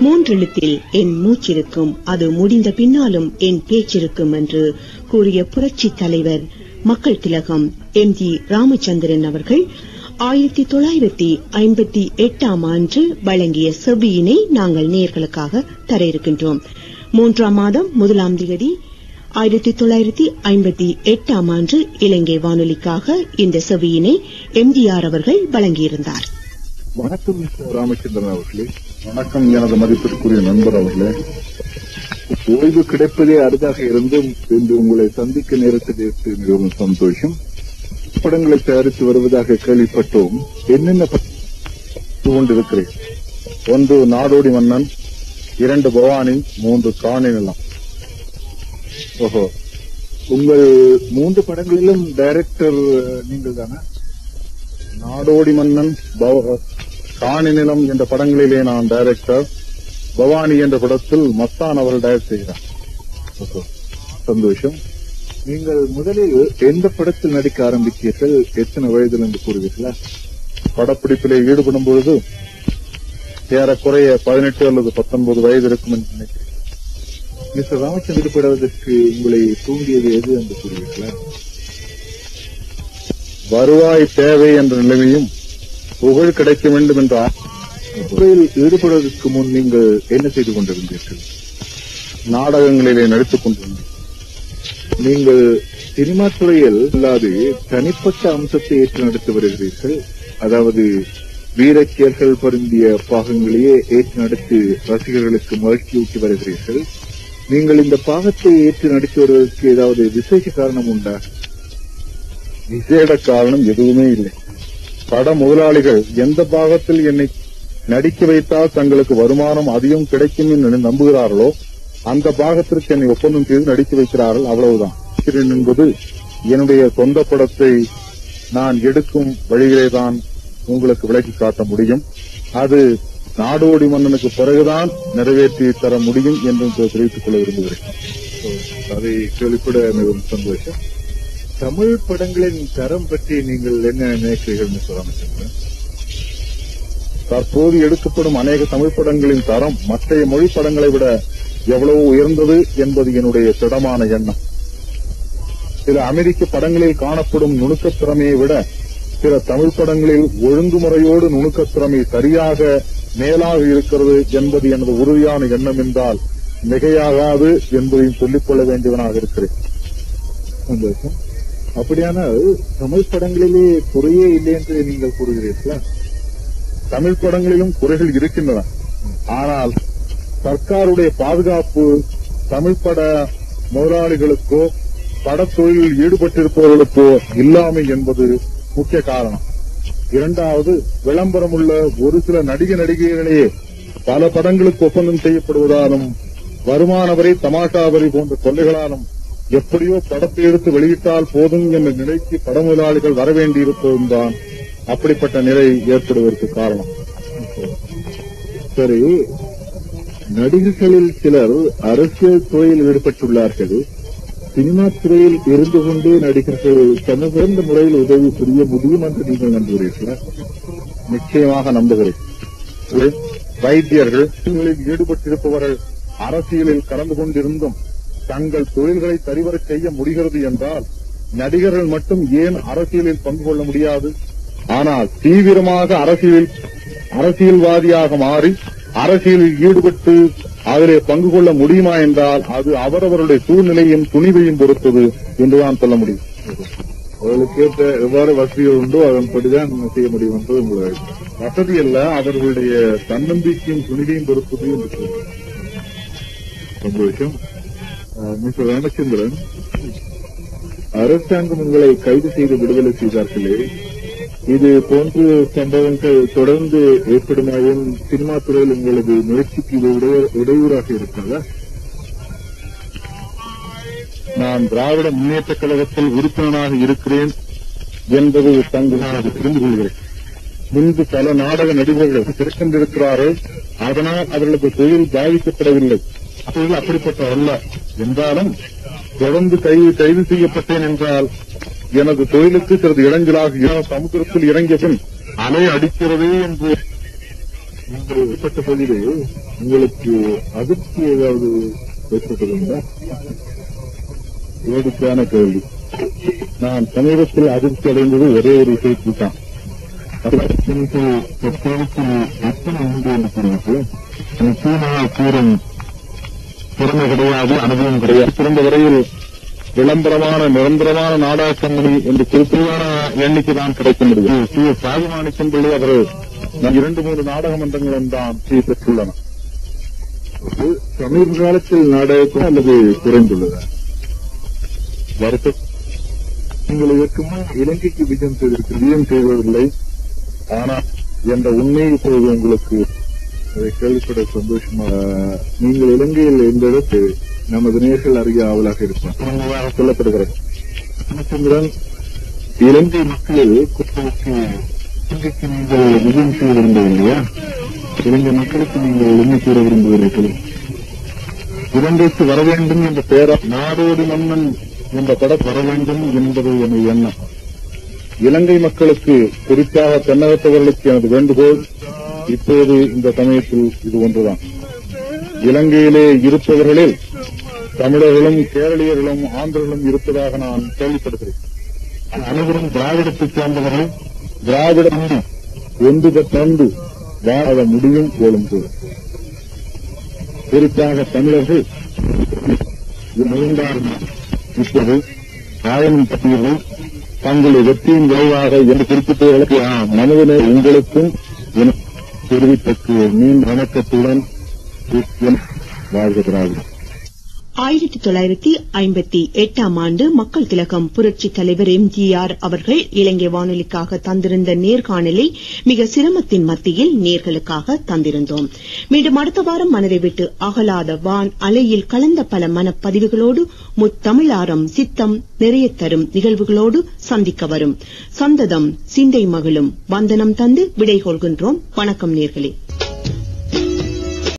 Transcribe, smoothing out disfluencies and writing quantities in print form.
மூன்றெழுத்தில் என் மூச்சிருக்கும், அது முடிந்த பின்னாலும் என் பேச்சிருக்கும் என்று கூறிய புரட்சி தலைவர் மக்கள் திலகம் எம்.ஜி. ராமச்சந்திரன் அவர்கள் 1958 ஆண்டு வழங்கிய செவ்வியினை நாங்கள் நேயர்களுக்காக தர இருக்கின்றோம். 3ஆம் மாதம் 1ஆம் தேதி 1958 ஆண்டு இலங்கை வானொலிக்காக இந்த செவ்வியினை எம்ஜிஆர் அவர்கள் வழங்கியிருந்தார். வணக்கம் ராமச்சந்திரன் அவர்களே. வணக்கம் எனது மதிப்பிற்குரிய நண்பர் அவர்களே. ஓய்வு கிடைப்பதே அரிதாக இருந்தும் இன்று உங்களை சந்திக்க நேரத்தில் மிகவும் சந்தோஷம். படங்களை தயாரித்து வருவதாக கேள்விப்பட்டோம். என்னென்ன கொண்டிருக்கிறேன்? 1 நாடோடி மன்னன், 2 பவானி, 3 காணி நிலம். ஓஹோ, உங்கள் 3 படங்களிலும் டைரக்டர் நீங்கள் தானே? நாடோடி மன்னன், காணி நிலம் என்ற படங்களிலே நான் டைரக்டர், பவானி என்ற படத்தில் மஸ்தான் அவர்கள் டைரக்ட் செய்கிறார். சந்தோஷம். நீங்கள் முதலில் எந்த படத்தில் நடிக்க ஆரம்பித்தீர்கள்? எத்தனை வயதில் என்று கூறுவீர்களா? படப்பிடிப்பிலே ஈடுபடும் பொழுது ஏறக்குறைய 18 அல்லது 19 வயது இருக்கும் என்று நினைக்கிறேன். மிஸ்டர் ராமச்சந்திர படுவதற்கு உங்களை தூண்டியது எது என்று கூறுவீர்களா? வருவாய் தேவை என்ற நிலைமையும் புகழ் கிடைக்க வேண்டும் என்ற துறையில் ஈடுபடுவதற்கு முன் நீங்கள் என்ன செய்து கொண்டிருந்தீர்கள்? நாடகங்களிலே நடித்துக் கொண்டிருந்தீர்கள். நீங்கள் சினிமா துறையில் இல்லாது தனிப்பட்ட அம்சத்தை ஏற்று நடத்தி வருகிறீர்கள். அதாவது வீரச்செயல்கள் பொருந்திய பாகங்களையே ஏற்று நடத்தி ரசிகர்களுக்கு மகிழ்ச்சியூட்டி வருகிறீர்கள். நீங்கள் இந்த பாகத்தை ஏற்று நடித்து வருவதற்கு ஏதாவது விசேஷ காரணம் உண்டா? விசேட காரணம் எதுவுமே இல்லை. பட முதலாளிகள் எந்த பாகத்தில் என்னை நடிக்க வைத்தால் தங்களுக்கு வருமானம் அதிகம் கிடைக்கும் என்று நம்புகிறார்களோ அந்த பாகத்திற்கு என்னை ஒப்பந்தம் செய்து நடிக்க வைக்கிறார்கள். அவ்வளவுதான். என்பது என்னுடைய சொந்த படத்தை நான் எடுக்கும் வழியிலேதான் உங்களுக்கு விளக்கி காட்ட முடியும். அது நாடோடி மன்னனுக்கு பிறகுதான் நிறைவேற்றி தர முடியும் என்று தெரிவித்துக் கொள்ள விரும்புகிறேன். அதை கேள்விப்பட மிகவும் சந்தோஷம். தமிழ் படங்களின் தரம் பற்றி நீங்கள் என்ன நினைக்கிறீர்கள் ராமச்சந்திரன்? தற்போது எடுக்கப்படும் அநேக தமிழ் படங்களின் தரம் மற்ற மொழி படங்களை விட எவ்வளவு உயர்ந்தது என்பது என்னுடைய திடமான எண்ணம். சில அமெரிக்க படங்களில் காணப்படும் நுணுக்கத் திறமையை விட சில தமிழ் படங்களில் ஒழுங்குமுறையோடு நுணுக்கத் திறமை சரியாக மேலாக இருக்கிறது என்பது எனது உறுதியான எண்ணம் என்றால் மிகையாகாது என்பதையும் சொல்லிக்கொள்ள வேண்டியவனாக இருக்கிறேன். சந்தோஷம். அப்படியானால் தமிழ் படங்களிலே குறையே இல்லை என்று நீங்கள் கூறுகிறீர்களா? தமிழ் படங்களிலும் குறைகள் இருக்கின்றன. ஆனால் சர்க்காருடைய பாதுகாப்பு தமிழ் பட முதலாளிகளுக்கோ படத்தொழிலில் ஈடுபட்டிருப்பவர்களுக்கோ இல்லாமை என்பது முக்கிய காரணம். 2வது, விளம்பரம் உள்ள ஒரு சில நடிகைகளே பல படங்களுக்கு ஒப்பந்தம் செய்யப்படுவதாலும் வருமான வரி, தமாஷா வரி போன்ற தொல்லைகளாலும் எப்படியோ படத்தை எடுத்து வெளியிட்டால் போதும் என்ற நிலைக்கு பட முதலாளிகள் வரவேண்டியிருப்பதும் தான் அப்படிப்பட்ட நிலை ஏற்படுவதற்கு காரணம். சரி, நடிகர்களில் சிலர் அரசியல் துறையில் ஈடுபட்டுள்ளார்கள். சினிமா துறையில் இருந்து கொண்டே நடிகர்கள் சிறந்த முறையில் உதவி புரிய முடியும் என்று நீங்கள் நம்புகிறீர்களா? நிச்சயமாக நம்புகிறேன். வைத்தியர்கள் ஈடுபட்டிருப்பவர்கள் அரசியலில் கலந்து கொண்டிருந்தும் தங்கள் தொழில்களை சரிவர செய்ய முடிகிறது என்றால் நடிகர்கள் மட்டும் ஏன் அரசியலில் பங்கு கொள்ள முடியாது? ஆனால் தீவிரமாக அரசியல்வாதியாக மாறி அரசியலில் ஈடுபட்டு அதிலே பங்கு கொள்ள முடியுமா என்றால் அது அவரவருடைய சூழ்நிலையும் துணிவையும் பொறுத்தது என்றுதான் சொல்ல முடியும். அவர்களுக்கு ஏற்ற எவ்வாறு வசதிகள் உண்டோ அதன்படிதான் செய்ய முடியும் என்று உங்களுடைய வசதி அல்ல, அவர்களுடைய தன்னம்பிக்கையும் துணிவையும் பொறுத்தது என்று சொல்லுங்கள். சந்தோஷம். மிஸ்டர் ராமச்சந்திரன், அரசாங்கம் உங்களை கைது செய்து விடுதலை செய்தார்களே, இது போன்ற சம்பவங்கள் தொடர்ந்து ஏற்படுமாயின் சினிமா துறையில் உங்களது முயற்சிக்கு இடையூறாக இருக்கிறதா? நான் திராவிட முன்னேற்றக் கழகத்தில் உறுப்பினராக இருக்கிறேன் என்பது தங்களாக புரிந்து கொள்கிறேன். முன்பு பல நாடக நடிகர்கள் திறக்கின்றிருக்கிறார்கள். அதனால் அவர்களுக்கு தொழில் பாதிக்கப்படவில்லை. அவர்கள் அப்படிப்பட்ட அல்ல என்றாலும் தொடர்ந்து கைது செய்யப்பட்டேன் என்றால் எனது தொழிலுக்கு சிறிது இடைஞ்சலாக சமுத்திரத்தில் இறங்கிய பின் அலை அடிக்கிறதே என்று ஏற்பட்ட பதிலே உங்களுக்கு அதிர்ச்சி ஏதாவது ஏற்பட்டதுண்டா? வேடிக்கையான கேள்வி. நான் சமீபத்தில் அதிர்ச்சி அடைந்தது ஒரே ஒரு விஷயத்தில் தான். திறமை கிடையாது, அனுபவம் கிடையாது. சிறந்த வரையில் விளம்பரமான நிரந்தரமான நாடக கம்பெனி என்று குறிப்பிடான எண்ணிக்கை தான் கிடைக்க முடியும். சாதிமாணிக்கம் பிள்ளை அவர் 2-3 நாடக மன்றங்களும் தான் பெற்றுள்ளன. சமீப காலத்தில் நாடகம் அல்லது குறைந்துள்ளதா? வருத்தம். நீங்கள் இதற்கு முன் இலங்கைக்கு விஜயம் செய்வதில்லை, ஆனால் என்ற உண்மை இப்போது உங்களுக்கு அதை கேள்விப்பட சந்தோஷமாக. நீங்கள் இலங்கையில் எந்த இடத்தில் நமது நேர்கள் அறிய ஆவலாக இருப்பார் சொல்லப்படுகிறது. இலங்கை மக்கள் இலங்கைக்கு நீங்கள் விஜயம் செய்ய விரும்பவில்லையா? இலங்கை மக்களுக்கு நீங்கள் என்ன கூற விரும்புகிறீர்கள்? இலங்கைக்கு வர வேண்டும் என்ற பெயரா நாடோடி மன்னன் என்ற படம் வர வேண்டும் என்பது எனது எண்ணம். இலங்கை மக்களுக்கு, குறிப்பாக தென்னகத்தவர்களுக்கு எனது வேண்டுகோள் இப்போது இந்த சமயத்தில் இது ஒன்றுதான். இலங்கையிலே இருப்பவர்களில் தமிழர்களும் கேரளியர்களும் ஆந்திரர்களும் இருப்பதாக நான் கேள்விப்படுகிறேன். அனைவரும் திராவிடத்தைச் சேர்ந்தவர்கள். திராவிடம் ஒன்று பெற்று வாழ முடியும் போலும் கூட. குறிப்பாக தமிழர்கள் இப்போது ஆயிரம் பட்டியல்கள் தங்களுடைய வெற்றியின் விளைவாக என்று குறிப்பிட்டவர்களுக்கு மனதிலே உங்களுக்கும் தெரிவித்தற்கு மீண்டும் வணக்கத்துடன் வாழ்கிறார்கள். 1958ஆம் ஆண்டு மக்கள் திலகம் புரட்சி தலைவர் எம்ஜிஆர் அவர்கள் இலங்கை வானொலிக்காக தந்திருந்த நேர்காணலை மிக சிரமத்தின் மத்தியில் நேர்களுக்காக தந்திருந்தோம். மீண்டும் அடுத்த வாரம் மனதை விட்டு அகலாத வான் அலையில் கலந்த பல மனப்பதிவுகளோடு முத்தமிழாரம் சித்தம் நிறைய தரும் நிகழ்வுகளோடு சந்திக்க வரும். சந்ததம் சிந்தை மகளும் வந்தனம் தந்து விடை கொள்கின்றோம். வணக்கம் நேர்களே.